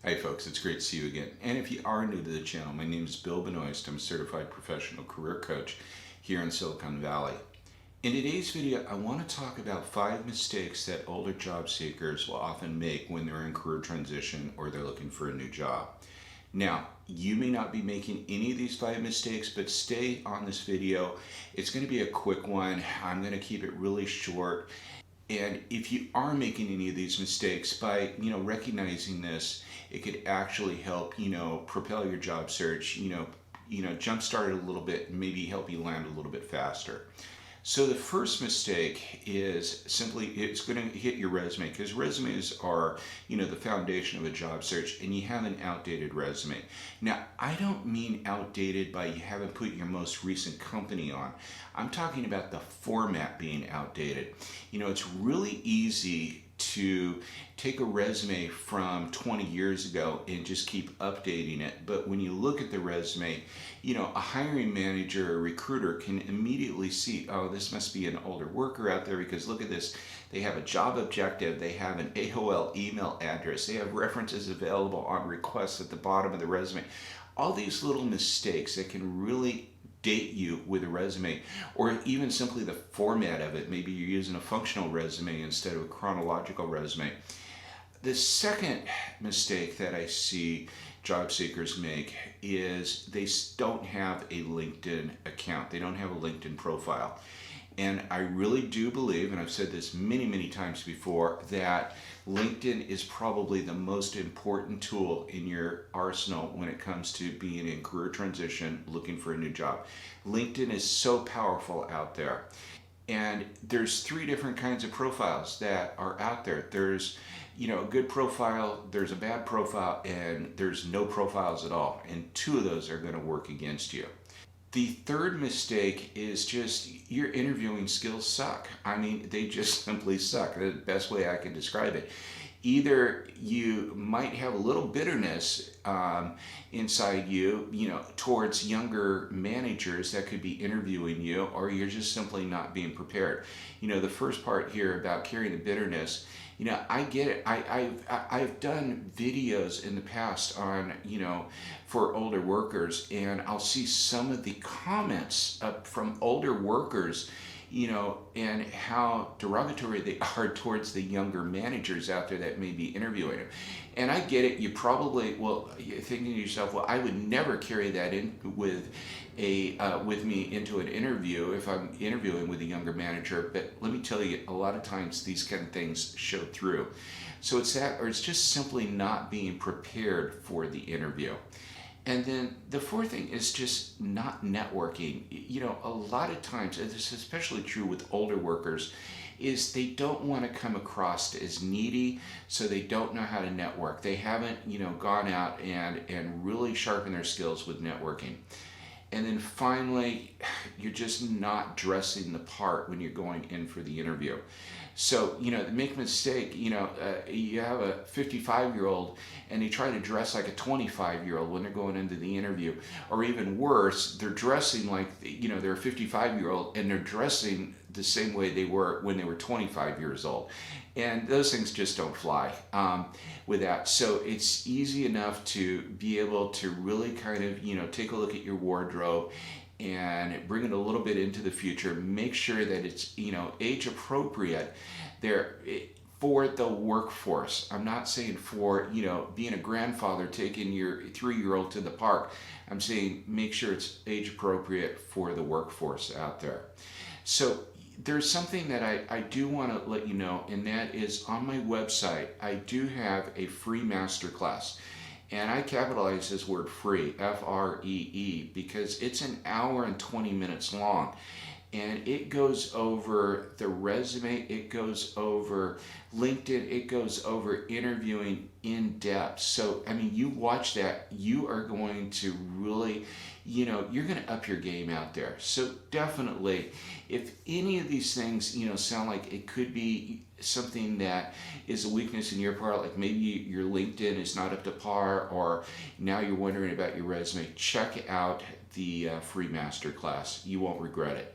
Hi folks, it's great to see you again. And if you are new to the channel, my name is Bill Benoist. I'm a certified professional career coach here in Silicon Valley. In today's video, I want to talk about 5 mistakes that older job seekers will often make when they're in career transition or they're looking for a new job. Now, you may not be making any of these 5 mistakes, but stay on this video. It's going to be a quick one. I'm going to keep it really short. And if you are making any of these mistakes, by recognizing this, it could actually help propel your job search, jumpstart it a little bit, and maybe help you land a little bit faster. So the first mistake is simply it's going to hit your resume, because resumes are the foundation of a job search, and you have an outdated resume. Now, I don't mean outdated by you haven't put your most recent company on. I'm talking about the format being outdated. It's really easy to take a resume from 20 years ago and just keep updating it. But when you look at the resume, a hiring manager or recruiter can immediately see, oh, this must be an older worker out there, because look at this. They have a job objective, they have an AOL email address, they have references available on request at the bottom of the resume. All these little mistakes that can really date you with a resume, or even simply the format of it. Maybe you're using a functional resume instead of a chronological resume. The second mistake that I see job seekers make is they don't have a LinkedIn account. They don't have a LinkedIn profile. And I really do believe, and I've said this many, many times before, that LinkedIn is probably the most important tool in your arsenal when it comes to being in career transition, looking for a new job. LinkedIn is so powerful out there. And there's 3 different kinds of profiles that are out there. There's a good profile, there's a bad profile, and there's no profiles at all. And 2 of those are going to work against you. The third mistake is just your interviewing skills suck. I mean, they just simply suck. The best way I can describe it. Either you might have a little bitterness inside you, towards younger managers that could be interviewing you, or you're just simply not being prepared. The first part here about carrying the bitterness, I get it. I've done videos in the past on, for older workers, and I'll see some of the comments from older workers, and how derogatory they are towards the younger managers out there that may be interviewing them. And I get it. You probably, you're thinking to yourself, well, I would never carry that in with me into an interview if I'm interviewing with a younger manager. But let me tell you, a lot of times these kind of things show through. So it's that, or it's just simply not being prepared for the interview. And then the fourth thing is just not networking. A lot of times, and this is especially true with older workers, is they don't want to come across as needy, so they don't know how to network. They haven't, gone out and really sharpened their skills with networking. And then finally, you're just not dressing the part when you're going in for the interview. So, make a mistake, you have a 55-year-old and they try to dress like a 25-year-old when they're going into the interview. Or even worse, they're dressing like, they're a 55-year-old and they're dressing the same way they were when they were 25 years old. And those things just don't fly with that. So it's easy enough to be able to really kind of, take a look at your wardrobe and bring it a little bit into the future. Make sure that it's, age appropriate there for the workforce. I'm not saying for, being a grandfather taking your 3-year-old to the park. I'm saying make sure it's age appropriate for the workforce out there. So there's something that I do want to let you know, and that is on my website, I do have a free masterclass. And I capitalize this word free, F-R-E-E, because it's an hour and 20 minutes long. And it goes over the resume, it goes over LinkedIn, it goes over interviewing in depth. So, you watch that, you are going to really, you're going to up your game out there. So definitely, if any of these things, sound like it could be something that is a weakness in your part, like maybe your LinkedIn is not up to par, or now you're wondering about your resume, check out the free masterclass. You won't regret it.